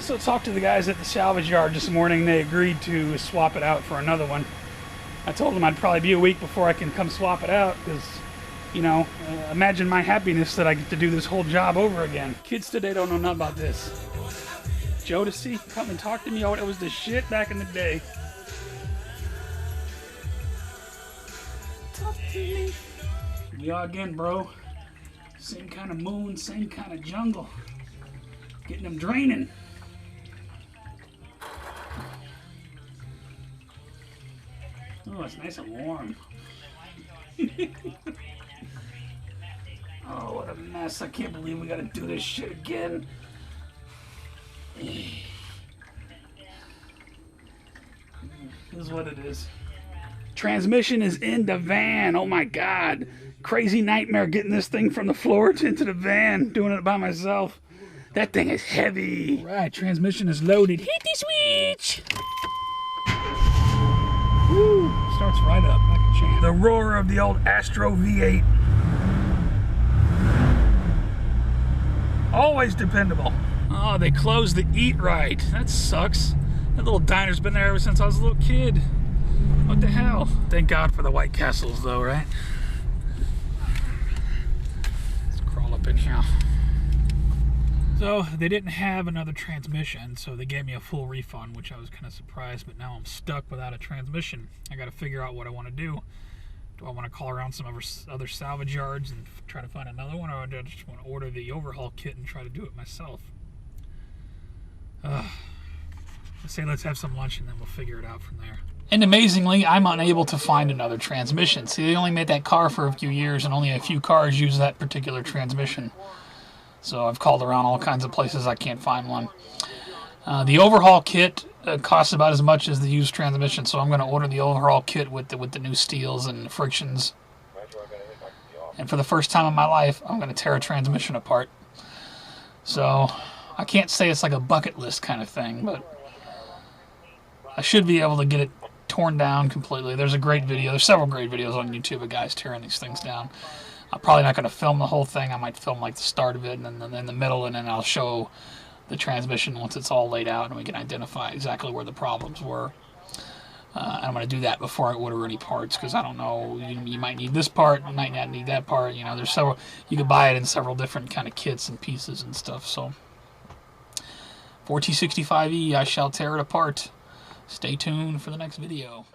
So talked to the guys at the salvage yard this morning. They agreed to swap it out for another one. I told them I'd probably be a week before I can come swap it out because, you know, imagine my happiness that I get to do this whole job over again. Kids today don't know nothing about this. Jodeci, come and talk to me. Oh, it was the shit back in the day. Talk to me. Here we are again, bro. Same kind of moon, same kind of jungle. Getting them draining. Oh, it's nice and warm. Oh, what a mess. I can't believe we gotta do this shit again. This is what it is. Transmission is in the van. Oh my God. Crazy nightmare getting this thing from the floor into the van. Doing it by myself. That thing is heavy. All right, transmission is loaded. Hit the switch. Woo. Starts right up like a champ. The roar of the old Astro V8. Always dependable. Oh, they closed the Eat Right. That sucks. That little diner's been there ever since I was a little kid. What the hell? Thank God for the White Castles, though, right? Let's crawl up in here. So, they didn't have another transmission, so they gave me a full refund, which I was kind of surprised, but now I'm stuck without a transmission. I got to figure out what I want to do. Do I want to call around some other salvage yards and try to find another one, or do I just want to order the overhaul kit and try to do it myself? Let's say let's have some lunch and then we'll figure it out from there. And amazingly, I'm unable to find another transmission. See, they only made that car for a few years and only a few cars use that particular transmission. So I've called around all kinds of places. I can't find one. The overhaul kit costs about as much as the used transmission, so I'm going to order the overhaul kit with the new steels and frictions. And for the first time in my life, I'm going to tear a transmission apart. So I can't say it's like a bucket list kind of thing, but I should be able to get it torn down completely. There's a great video. There's several great videos on YouTube of guys tearing these things down. I'm probably not going to film the whole thing. I might film like the start of it and then the middle, and then I'll show the transmission once it's all laid out and we can identify exactly where the problems were. I'm going to do that before I order any parts because I don't know. You might need this part, you might not need that part. You know, there's several. You can buy it in several different kind of kits and pieces and stuff. So 4T65-E, I shall tear it apart. Stay tuned for the next video.